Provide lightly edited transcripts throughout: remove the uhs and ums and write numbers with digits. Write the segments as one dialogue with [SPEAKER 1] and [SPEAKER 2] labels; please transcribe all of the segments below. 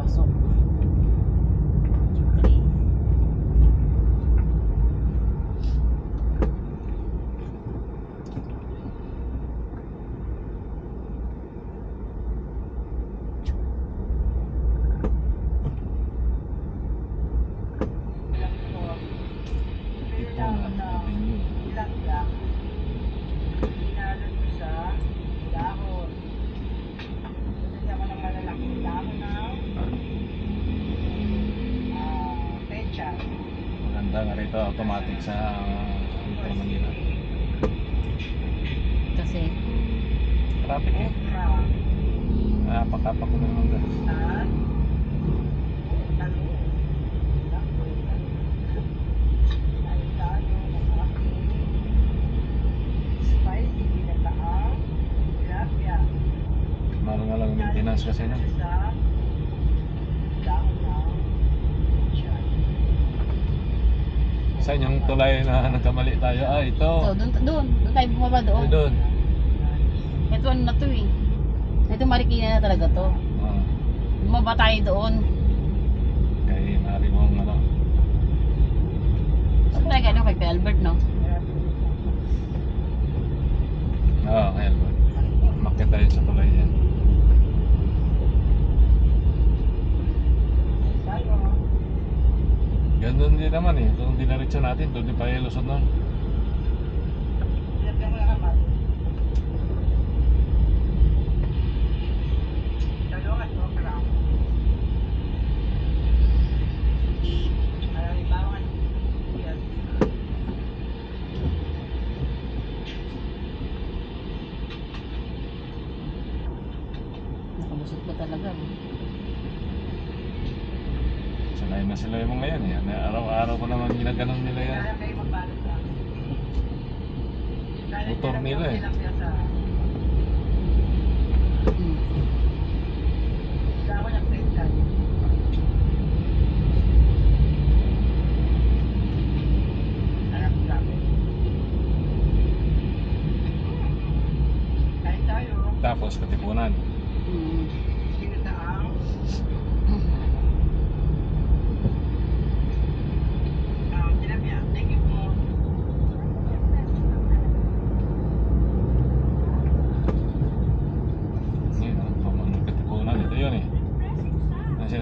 [SPEAKER 1] Pasok. 3.
[SPEAKER 2] Maganda nga rito, automatic sa Metro Manila.
[SPEAKER 1] Kasi
[SPEAKER 2] Traffic eh. Pakapak ko na naman gas. Mahal nga lang maintenance kasi na. Saan yung tulay na nagkamali tayo? Ito.
[SPEAKER 1] so, doon tayo bumaba doon.
[SPEAKER 2] Doon.
[SPEAKER 1] Ito ano na to eh. Ito Marikina na talaga to. Bumaba tayo doon.
[SPEAKER 2] Kay Mari mong ano.
[SPEAKER 1] Saan tayo gano'n kay Albert, no?
[SPEAKER 2] Oo, kay Albert. Umakyat tayo sa tulay yan. Ganun din naman eh. Kung dinaritsa natin, doon din pa yung Luzon na.
[SPEAKER 1] Nakabusog pa talaga.
[SPEAKER 2] Sanay na sila yung mga yan eh. Araw-araw ko naman ginaganon nila yan. Motor nila eh. Tapos Katipunan.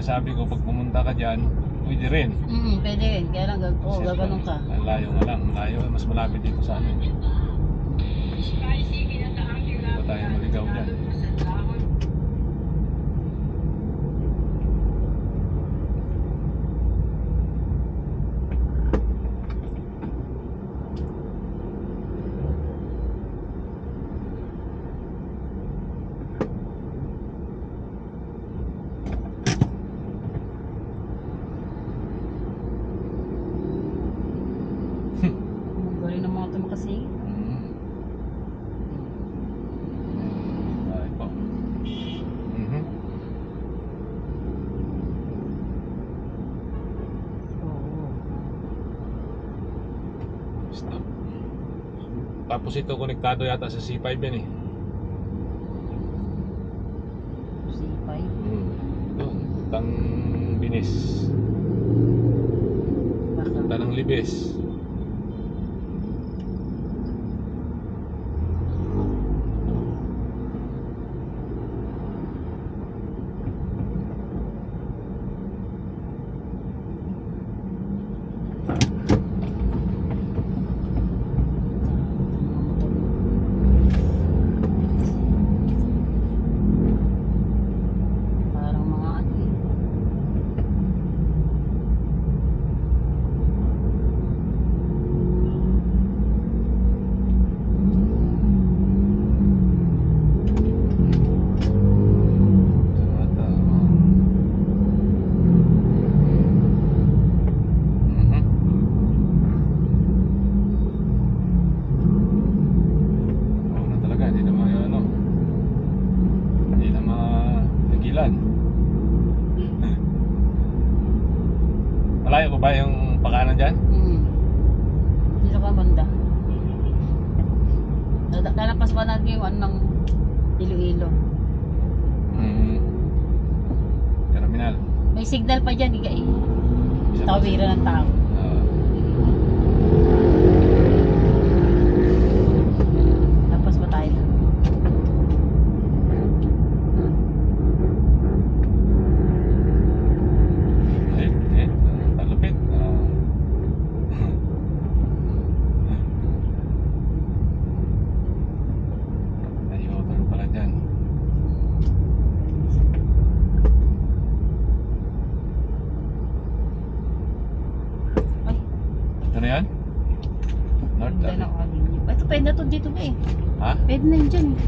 [SPEAKER 2] Sabi ko, pag pumunta ka dyan, pwede rin.
[SPEAKER 1] Pwede rin. Kaya lang, gaganong ka.
[SPEAKER 2] Layo nga lang. Layo, mas malapit dito sa amin. Hindi pa tayo maligaw dyan.
[SPEAKER 1] Galing ng mga tumakasi.
[SPEAKER 2] Ay po. Stop. Tapos ito konektado yata sa C5 yan eh.
[SPEAKER 1] C5.
[SPEAKER 2] Doon, puntang Binis. Punta ng Libes.
[SPEAKER 1] Parang mga ano eh. Malayo pa ba yung pakanan dyan? Dito ka banda. Lalapas pa natin yung ano ng Iloilo.
[SPEAKER 2] Terminal.
[SPEAKER 1] May signal pa dyan, higa eh.
[SPEAKER 2] Isa pa siya.
[SPEAKER 1] Tawira ng tao. Tapos ba tayo doon?
[SPEAKER 2] Talupit. Ay, utol pala dyan.
[SPEAKER 1] Ay,
[SPEAKER 2] Ito na yan? North,
[SPEAKER 1] hindi na ako kanina. Ito, pwede na to dito ba eh.
[SPEAKER 2] ha?
[SPEAKER 1] Pwede na yun dyan eh.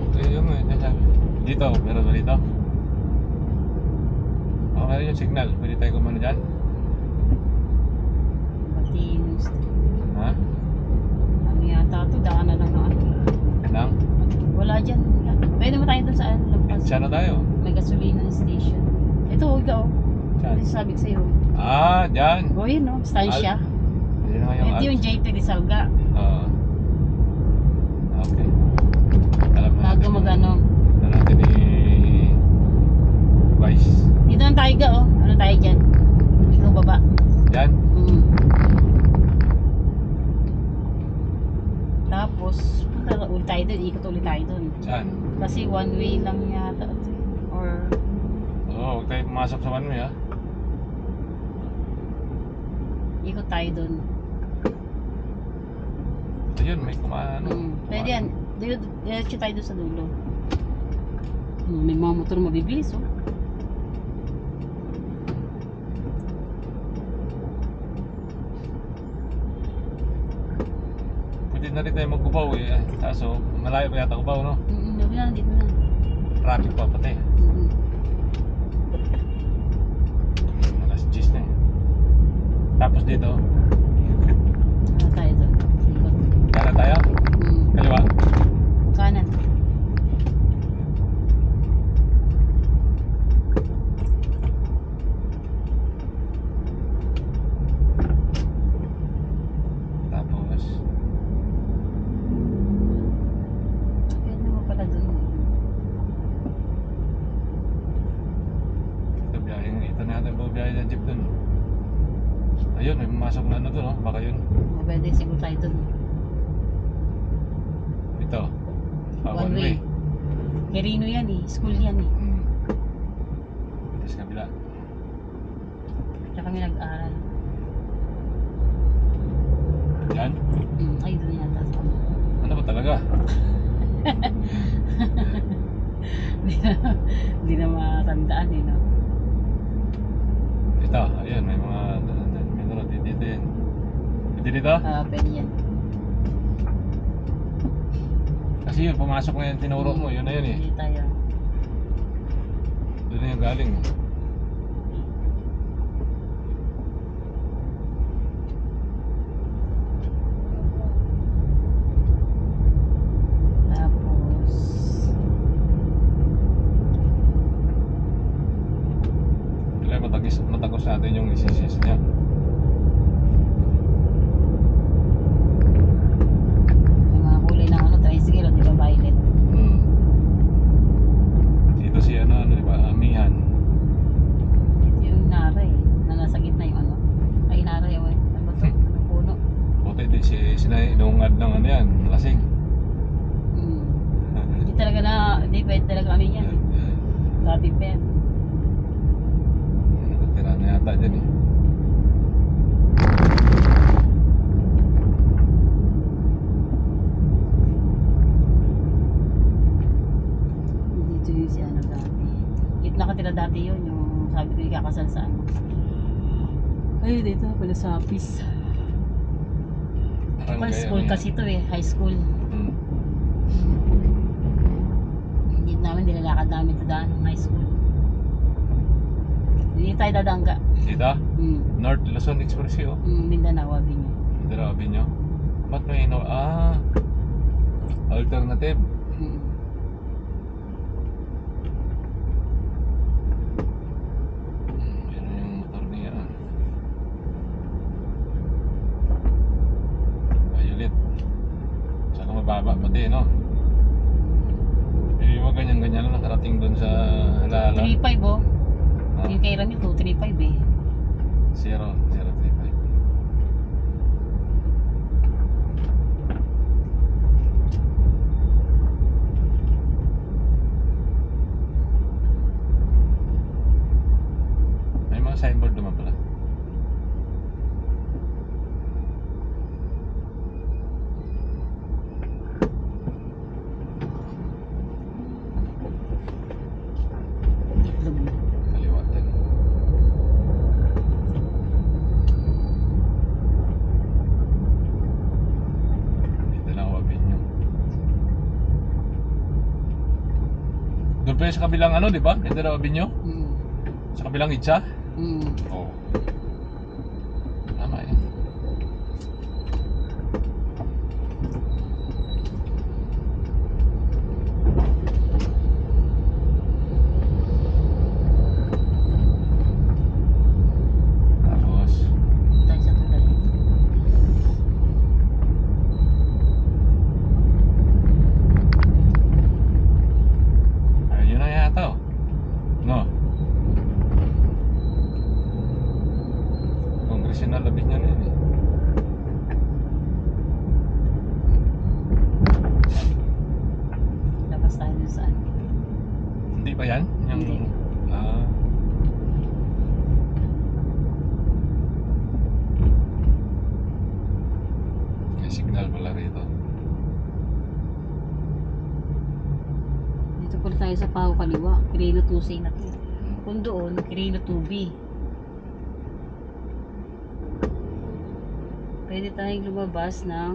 [SPEAKER 2] Ito yung dito, meron ba dito? Oh, meron yung signal. Pwede tayo kumano dyan?
[SPEAKER 1] Matinos.
[SPEAKER 2] Ha?
[SPEAKER 1] Ano yata ito, daanan lang na ano.
[SPEAKER 2] Kanang?
[SPEAKER 1] Wala dyan. Wala. Pwede mo tayo doon sa ano, lampas.
[SPEAKER 2] Saan na tayo?
[SPEAKER 1] May gasolina station. Ito, huwag oh.
[SPEAKER 2] Saan?
[SPEAKER 1] Ito sabi ko sa'yo.
[SPEAKER 2] Ah, dyan.
[SPEAKER 1] O yun oh, stansya.
[SPEAKER 2] Yun na yung
[SPEAKER 1] Ito yung JP Rizalga.
[SPEAKER 2] Oo. Okay. Alam na
[SPEAKER 1] Bago
[SPEAKER 2] natin.
[SPEAKER 1] mag-ano.
[SPEAKER 2] Alam natin ni Vice.
[SPEAKER 1] Dito lang tayo ga oh. Ano tayo dyan? Ikaw baba.
[SPEAKER 2] Yan.
[SPEAKER 1] Tapos, punta ulit tayo doon. Ikot ulit tayo doon.
[SPEAKER 2] Saan?
[SPEAKER 1] Kasi one way lang yata. ito eh. Or,
[SPEAKER 2] Oo, huwag tayo pumasok sa one way ha.
[SPEAKER 1] ikot tayo doon.
[SPEAKER 2] Ayun, may kumano.
[SPEAKER 1] Pwede yan. Diretso tayo doon sa dulo. May mga motor mabibilis oh.
[SPEAKER 2] Pwede na rin tayo magkubaw eh. Kaso, malayo pa yata kubaw, no?
[SPEAKER 1] Dito na, dito na.
[SPEAKER 2] Traffic pa pati. Alas 10 na eh. Tapos dito,
[SPEAKER 1] Ano tayo doon? Ikot.
[SPEAKER 2] kanan tayo? Kaliwa?
[SPEAKER 1] Kanan.
[SPEAKER 2] Tapos,
[SPEAKER 1] Pwede mo pala doon.
[SPEAKER 2] ito biyaheng, ito na natin po biyahe ng jeep dun. Ayun, may pumasok na ano dun, no? Baka yun.
[SPEAKER 1] Pwede siguro tayo doon.
[SPEAKER 2] Ito.
[SPEAKER 1] One way. Merino yan eh. School yan eh.
[SPEAKER 2] Ito sa kabila.
[SPEAKER 1] Tsaka kami nag-aaral.
[SPEAKER 2] Yan.
[SPEAKER 1] Ay, doon yata sa
[SPEAKER 2] Ano ba talaga?
[SPEAKER 1] Hindi na matandaan eh, no?
[SPEAKER 2] Ito, ayun, may mga may tulad dito yan. Pwede dito?
[SPEAKER 1] Pwede yan.
[SPEAKER 2] Kasi yun, pumasok na yung tinuro mo, yun na yun eh.
[SPEAKER 1] Hindi tayo.
[SPEAKER 2] Doon na yung galing.
[SPEAKER 1] Tapos,
[SPEAKER 2] Kailan matagos natin yung isisis niya.
[SPEAKER 1] may mga kulay ng ano, tricycle, di ba, violet?
[SPEAKER 2] Dito si ano, di ba, Amihan.
[SPEAKER 1] Ito yung Nara eh, na nasa gitna yung ano. Ay, Nara yun eh. Ano ba ito? Anong puno?
[SPEAKER 2] Buti di si sinungad ng ano yan, lasing.
[SPEAKER 1] Hindi talaga na, hindi pwede talaga kami yan eh. Dati pa yan.
[SPEAKER 2] Nakatira na yata dyan eh.
[SPEAKER 1] Dito yung si ano dati. Dito nakatira dati yun, yung sabi ko yung kakasal sa ano. Ay, dito pala sa office.
[SPEAKER 2] Parang
[SPEAKER 1] Well,
[SPEAKER 2] kaya
[SPEAKER 1] school
[SPEAKER 2] may-
[SPEAKER 1] kasi ito eh, high school.
[SPEAKER 2] Hmm.
[SPEAKER 1] Hindi namin, nilalakad namin ito daan ng high school. Hindi tayo dadangga.
[SPEAKER 2] Dito? North Luzon Expressway oh.
[SPEAKER 1] Mindanao, Avenue.
[SPEAKER 2] Dito na Abinyo. Ba't may alternative. Yan yung motor niya. Violet. Saka mababa pati, no? Yung mga ganyan-ganyan lang nakarating doon sa Halala.
[SPEAKER 1] 3.5 oh.
[SPEAKER 2] Ha?
[SPEAKER 1] Yung kay Ram yung 235 eh.
[SPEAKER 2] 035. May mga signboard naman pala.
[SPEAKER 1] Itlog na.
[SPEAKER 2] Kaliwa din. Dito na ako Avenue. Doon pa yun sa kabilang ano, di ba? Dito na Avenue?
[SPEAKER 1] Mm.
[SPEAKER 2] Sa kabilang itsa?
[SPEAKER 1] Mm.
[SPEAKER 2] Oo. Tama yan. Tapos,
[SPEAKER 1] Tayo sa tulad.
[SPEAKER 2] ayun na yata oh. No? Congressional labis niya na yun eh.
[SPEAKER 1] Labas tayo dun saan.
[SPEAKER 2] Hindi pa yan? Yung,
[SPEAKER 1] Hindi.
[SPEAKER 2] Ah. May signal pala rito.
[SPEAKER 1] Dito pala tayo sa Pao Kaliwa. Kirino 2C na to. Kung doon, Kirino 2B. Pwede tayong lumabas ng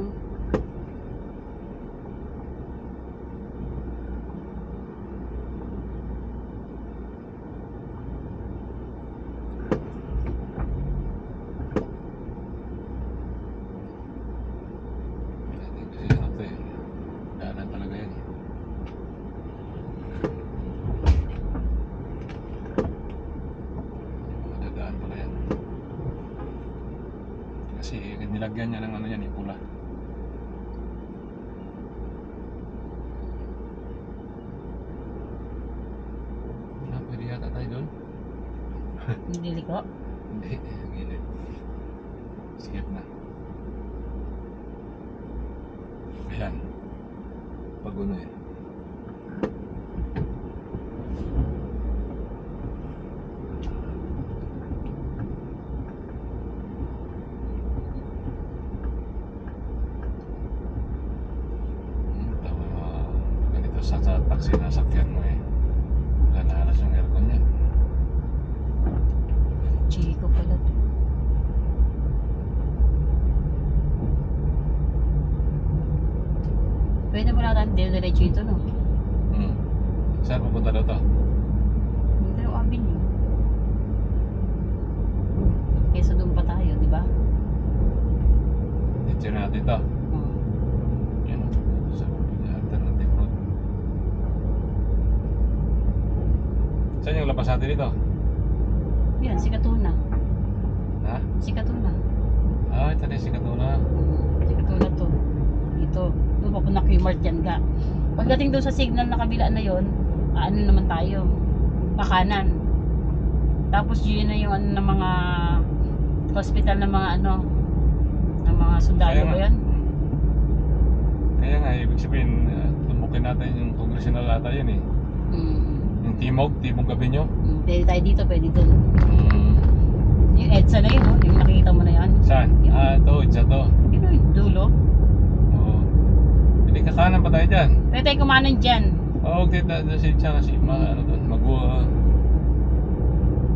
[SPEAKER 2] Kasi ano to eh. Daanan talaga yan eh. Madadaan pala yan. Kasi nilagyan niya ng ano yan eh, pula. Pwede yata tayo doon?
[SPEAKER 1] hindi liko.
[SPEAKER 2] Hindi, gilid. Skip na. Ayan. Paguno eh. Tama mga ganito sa taxi na sakyan mo eh. Wala na halos yung aircon niya.
[SPEAKER 1] Chico pala to. Pwede mo natin diretso ito, no?
[SPEAKER 2] Saan pupunta daw to?
[SPEAKER 1] Hindi yung avenue. Kesa doon pa tayo, di ba?
[SPEAKER 2] Dito na natin to.
[SPEAKER 1] Oo.
[SPEAKER 2] Yan. Sa alternative road. Saan yung labas natin dito?
[SPEAKER 1] Yan, si Katuna.
[SPEAKER 2] Ha?
[SPEAKER 1] Si Katuna.
[SPEAKER 2] Ah, ito na yung si Katuna.
[SPEAKER 1] Si Katuna to. Dito. Doon pa na Qmart yan ka. Pagdating doon sa signal na kabila na yon, ano naman tayo? Pakanan. Tapos yun na yung ano ng mga hospital ng mga ano, ng mga sundalo ba yan?
[SPEAKER 2] Kaya nga, ibig sabihin, tumbukin natin yung congressional ata yun eh. Yung Timog Avenue.
[SPEAKER 1] Pwede tayo dito, pwede doon.
[SPEAKER 2] Mm.
[SPEAKER 1] Yung EDSA na yun, oh. Yung nakikita mo na yan.
[SPEAKER 2] Saan?
[SPEAKER 1] Yun.
[SPEAKER 2] Ah, ito, isa to.
[SPEAKER 1] Yun o, yung dulo.
[SPEAKER 2] Oo. Hindi kakanan pa tayo dyan.
[SPEAKER 1] Pwede tayo kumanan dyan.
[SPEAKER 2] Oo, okay, si siya kasi ano doon,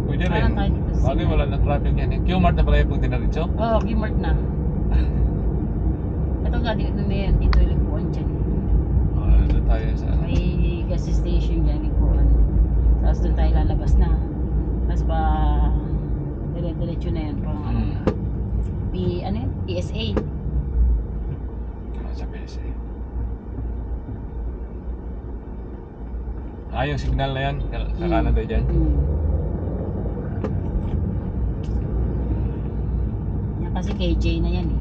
[SPEAKER 2] pwede rin.
[SPEAKER 1] Kanan tayo dito.
[SPEAKER 2] Bagay wala na traffic yan. Qmart na pala yung pag dinaritso.
[SPEAKER 1] Oo, Qmart na. Ito nga, dito na yan. Dito yung likuan dyan.
[SPEAKER 2] Doon tayo sa
[SPEAKER 1] May gas station dyan, likuan. Tapos doon tayo lalabas na. Tapos ba, dire-diretso na yan. Pang, ano yun? PSA.
[SPEAKER 2] sa PSA. Yung signal na yan. Kakanan tayo dyan.
[SPEAKER 1] Yan kasi KJ na yan eh.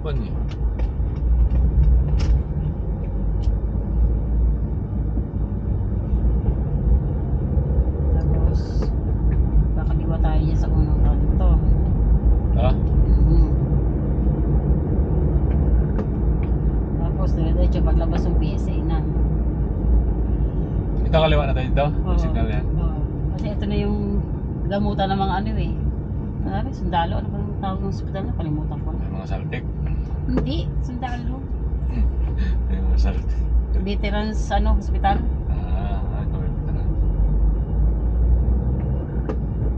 [SPEAKER 2] company.
[SPEAKER 1] Tapos, kakaliwa tayo dyan sa unang kanto.
[SPEAKER 2] Ah,
[SPEAKER 1] Tapos, dire-diretso paglabas ng PSA na.
[SPEAKER 2] ito kaliwa na tayo dito.
[SPEAKER 1] Oo.
[SPEAKER 2] Signal yan.
[SPEAKER 1] Oo. Kasi ito na yung gamutan ng mga ano eh. Ano, sundalo? Ano ba yung tawag ng hospital na? Kalimutan ko na.
[SPEAKER 2] May mga saltik.
[SPEAKER 1] Hindi, sundalo.
[SPEAKER 2] May mga saltik.
[SPEAKER 1] Veterans ano, hospital.
[SPEAKER 2] Ito ito na.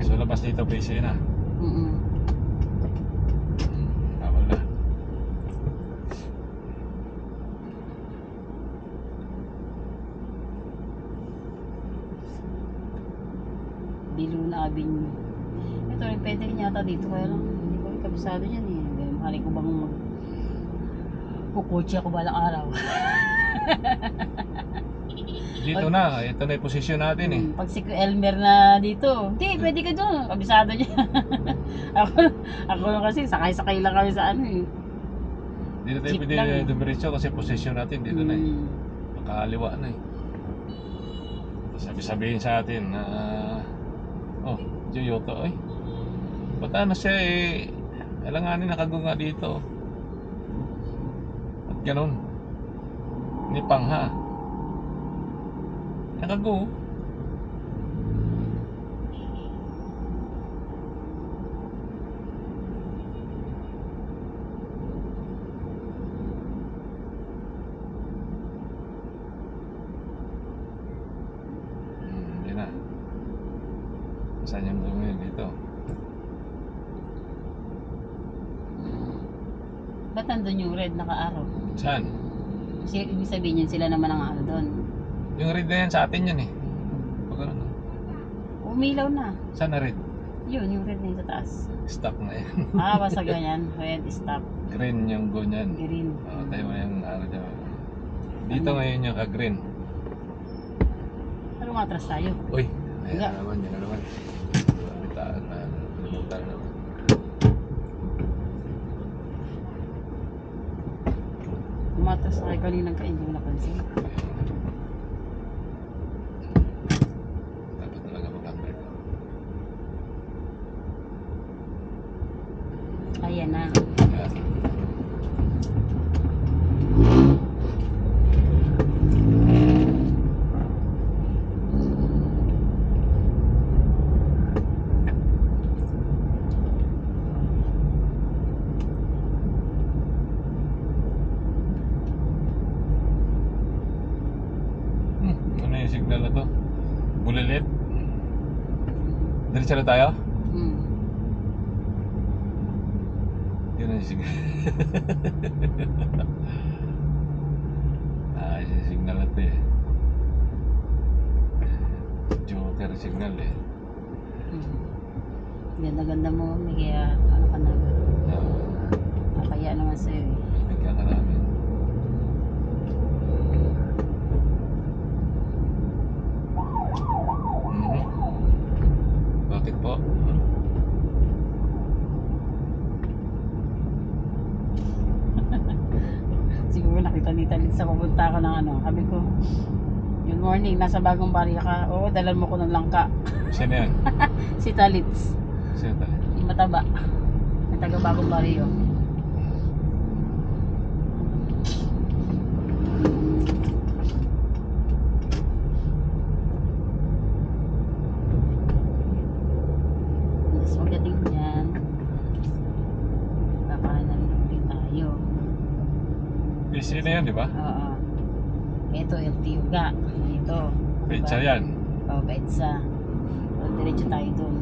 [SPEAKER 2] So labas dito PSA na. Bawal na.
[SPEAKER 1] Diluna Avenue. Ito rin pwede rin yata dito, kaya lang hindi ko rin kabisado yan eh. Mahali ko bang kukutsi ako balang araw.
[SPEAKER 2] Dito na, ito na yung posisyon natin eh.
[SPEAKER 1] Pag si Elmer na dito, hindi, pwede ka doon, kabisado niya. ako kasi sakay-sakay lang kami sa ano eh.
[SPEAKER 2] Dito tayo
[SPEAKER 1] Jeep
[SPEAKER 2] pwede
[SPEAKER 1] lang eh.
[SPEAKER 2] dumiretso kasi posisyon natin dito na eh. Makakaliwa na eh. Sabi-sabihin sa atin na oh, Joyoto ay. Ba't ano siya eh, alanganin nakagunga dito. At ganun. Ni Pangha. Nakago. Yan na. Saan yung gawin dito?
[SPEAKER 1] Ba't nandun yung red naka-araw?
[SPEAKER 2] Saan?
[SPEAKER 1] Kasi ibig sabihin yun, sila naman ang ano doon.
[SPEAKER 2] Yung red na yan sa atin yan eh. Pag ano?
[SPEAKER 1] Umilaw na.
[SPEAKER 2] Saan na red?
[SPEAKER 1] Yun, yung red na yun sa taas.
[SPEAKER 2] Stop na yan.
[SPEAKER 1] Basta ganyan. Red, stop.
[SPEAKER 2] Green yung go niyan.
[SPEAKER 1] Green.
[SPEAKER 2] Tayo mo yung ano dyan. Dito ngayon yung ka-green.
[SPEAKER 1] Pero matras tayo.
[SPEAKER 2] Uy, ayan
[SPEAKER 1] Nga.
[SPEAKER 2] na naman, yan na naman. Bitaan na, limutan na naman.
[SPEAKER 1] Matras tayo kaninang kain, hindi mo napansin.
[SPEAKER 2] Dapat talaga mag-upgrade.
[SPEAKER 1] Ayan na.
[SPEAKER 2] Ayan. Ano yung signal na to? Bulilit? Diretso na tayo? Yun ang signal. Yung signal na to eh. Joker signal eh.
[SPEAKER 1] Ganda-ganda mo, may kaya ano ka na. Kaya naman sa'yo eh.
[SPEAKER 2] Bigyan ka namin. Bakit po?
[SPEAKER 1] Siguro nakita ni Talit sa pupunta ako ng ano. Sabi ko, good morning, nasa bagong barya ka. Oo, dalan mo ko ng langka.
[SPEAKER 2] Sino yan?
[SPEAKER 1] Si Talits,
[SPEAKER 2] Sino tayo?
[SPEAKER 1] yung mataba. Yung taga bagong baryo. Tapos pagdating dyan, kakanan din tayo.
[SPEAKER 2] PC na yan, di ba?
[SPEAKER 1] Oo. Ito, LTO ga. Ito.
[SPEAKER 2] Pizza yan.
[SPEAKER 1] Oo, pizza. So, diretso tayo doon.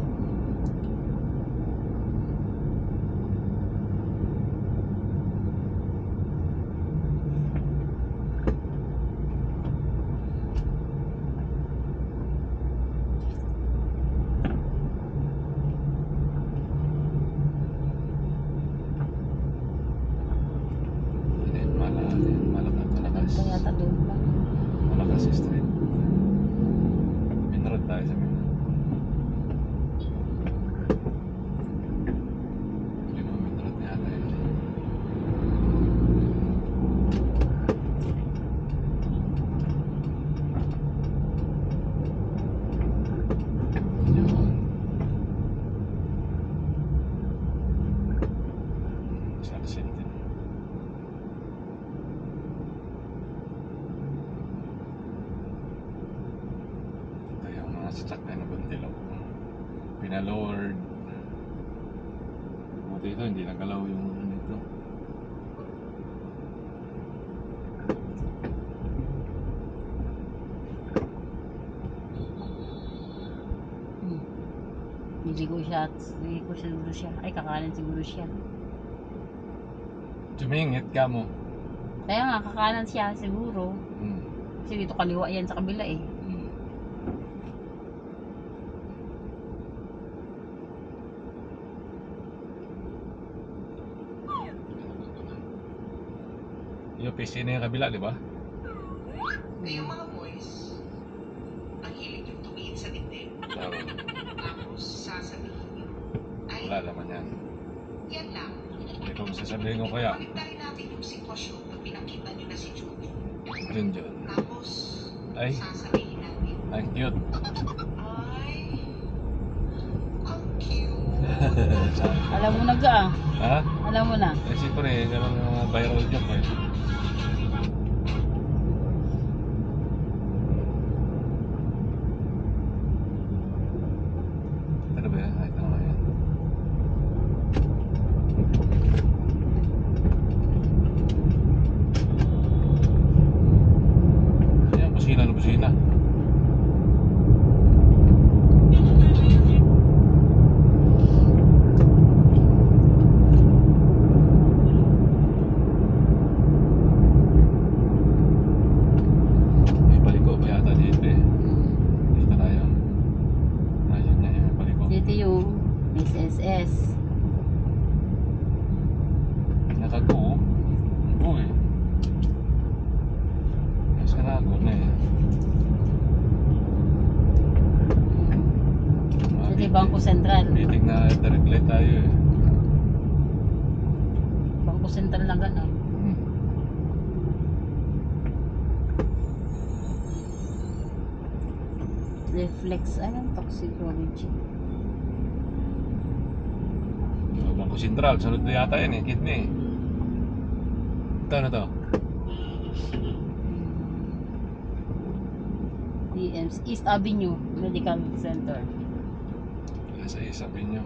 [SPEAKER 2] Malakas.
[SPEAKER 1] Ito yata doon pa.
[SPEAKER 2] Malakas street. Minroad tayo sa Minroad. pinalowered. Buti ito, hindi nagalaw yung nito.
[SPEAKER 1] Niligo siya at niligo siguro siya. Ay, kakanan siguro siya.
[SPEAKER 2] Tumingit ka mo.
[SPEAKER 1] Kaya nga, kakanan siya siguro.
[SPEAKER 2] Hmm.
[SPEAKER 1] Kasi dito kaliwa yan sa kabila eh.
[SPEAKER 2] Hmm. Yung PC na yung kabila, di ba?
[SPEAKER 3] Ngayong mga boys, ang hilig yung tumingin sa dibdib.
[SPEAKER 2] Claro.
[SPEAKER 3] Tapos sasabihin nyo, ay,
[SPEAKER 2] Wala naman yan.
[SPEAKER 3] yan lang.
[SPEAKER 2] Ikaw sasabihin ko kaya.
[SPEAKER 3] Paligtarin natin yung sitwasyon na pinakita nyo na si Judy.
[SPEAKER 2] Yun yun.
[SPEAKER 3] Tapos,
[SPEAKER 2] Ay,
[SPEAKER 3] sasabihin natin,
[SPEAKER 2] ang cute.
[SPEAKER 3] ay, ang cute.
[SPEAKER 1] Alam mo na ga ah.
[SPEAKER 2] Ha?
[SPEAKER 1] Alam mo na.
[SPEAKER 2] Eh, siyempre, ganun yung mga viral joke eh. Ano ba yan? Ay, tama yan. Ayan, busina na busina. May paliko pa yata dito eh. Dito na yun. Ayun na yun, may paliko.
[SPEAKER 1] Dito yung SSS.
[SPEAKER 2] Nakago. Uy. Mas kanago na eh.
[SPEAKER 1] Dito yung Bangko Sentral.
[SPEAKER 2] Titig na direct light tayo eh.
[SPEAKER 1] Bangko Sentral lang gano'n.
[SPEAKER 2] Hmm.
[SPEAKER 1] Reflex, ayun, toxicology.
[SPEAKER 2] So, Bangko Sentral, sunod na yata yan eh, kidney. Ito na to.
[SPEAKER 1] DMs, East Avenue Medical Center.
[SPEAKER 2] Sa sabi nyo.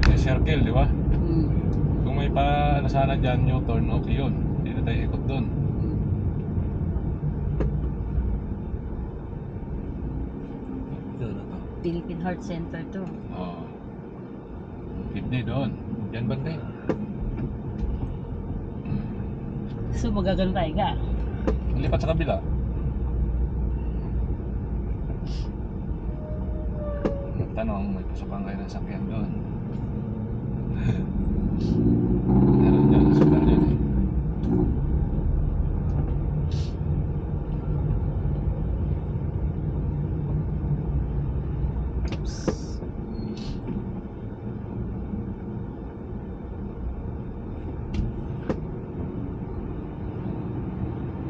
[SPEAKER 2] May circle, di ba? Kung may pa ano sana dyan, U-turn, okay yun. Hindi na tayo ikot doon. Ito na to.
[SPEAKER 1] Philippine Heart Center to.
[SPEAKER 2] Oo. Kidney doon. Yan banda yun.
[SPEAKER 1] So magagano tayo ka?
[SPEAKER 2] Lipat sa kabila. Tanong, may pasukan kayo ng sakyan doon. Meron dyan, hospital dyan eh.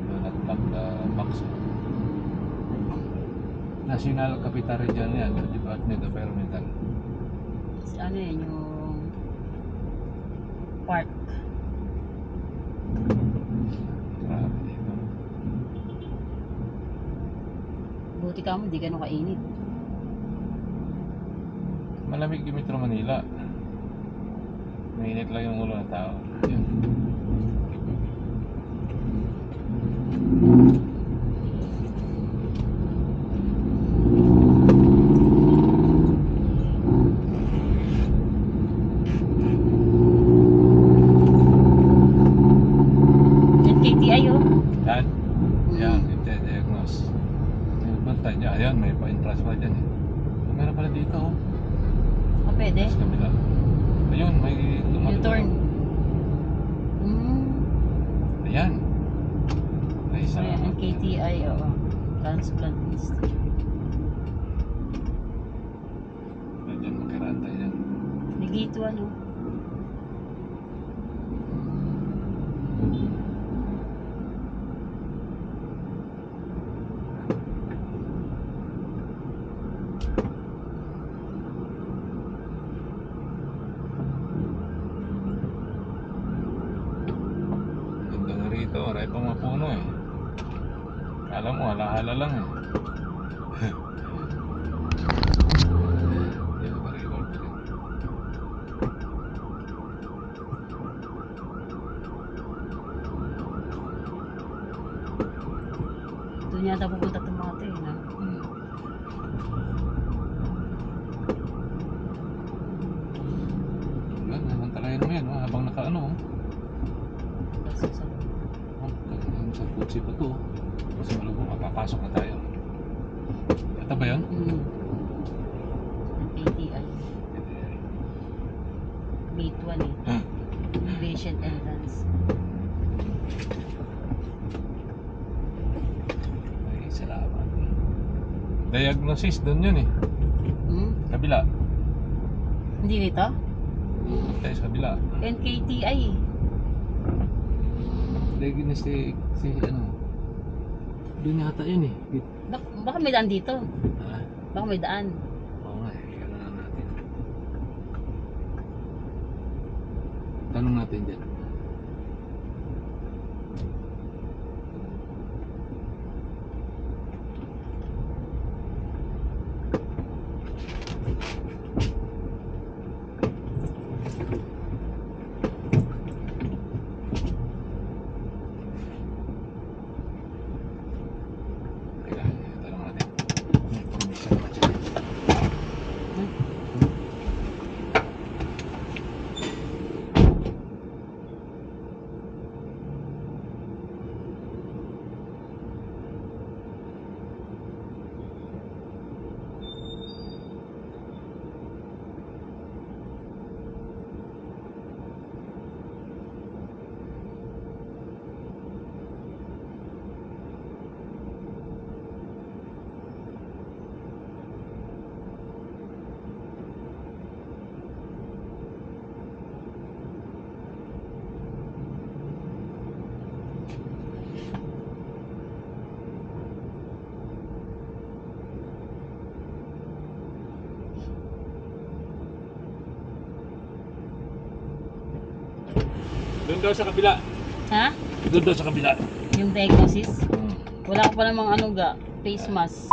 [SPEAKER 2] Doon at box. National Capitary dyan yan, Department of Environmental.
[SPEAKER 1] Ano yun yung park.
[SPEAKER 2] Grabe dito.
[SPEAKER 1] Buti ka mo, di ganun kainit.
[SPEAKER 2] Malamig yung Metro Manila. Mainit lang yung ulo ng tao. Yun.
[SPEAKER 1] NKTI oh.
[SPEAKER 2] Yan. Yan, diagnose. May bantay niya. Ayan, may pa-entrance pa dyan eh. Meron pala dito oh.
[SPEAKER 1] Ah, pwede?
[SPEAKER 2] Sa kabila. Ayun, may
[SPEAKER 1] U-turn.
[SPEAKER 2] Ayan. Ay, sa
[SPEAKER 1] Ayan, NKTI, oo. Transplant Institute.
[SPEAKER 2] Diyan magkaraan tayo dyan.
[SPEAKER 1] May gate 1, no?
[SPEAKER 2] Ganda na rito, marami pang mapuno eh. Alam mo, halahala lang eh. Yan, mariwal pa rin.
[SPEAKER 1] Doon yata pupunta Tomate, no?
[SPEAKER 2] Yan, namantalayan mo yan, oh, habang nakaano.
[SPEAKER 1] Tapos sa
[SPEAKER 2] Sa kutsi pa to. Kasi malubong, papasok na tayo. Ito ba yun?
[SPEAKER 1] Ang ATI. Gate 1 eh.
[SPEAKER 2] Huh?
[SPEAKER 1] Patient entrance.
[SPEAKER 2] Ay, salamat. Diagnosis, doon yun eh. Kabila.
[SPEAKER 1] Hindi dito?
[SPEAKER 2] Tayo sa kabila.
[SPEAKER 1] NKTI eh.
[SPEAKER 2] Diagnosis si ano. Doon yata yun eh.
[SPEAKER 1] Baka may daan dito.
[SPEAKER 2] Ah,
[SPEAKER 1] Baka may daan.
[SPEAKER 2] oo nga eh. Kailangan natin. Tanong natin dyan. Teka, tanong natin. May permission naman siya. Doon daw sa kabila.
[SPEAKER 1] Ha?
[SPEAKER 2] Doon daw sa kabila.
[SPEAKER 1] Yung diagnosis? Wala ko pa namang ano ga, face mask.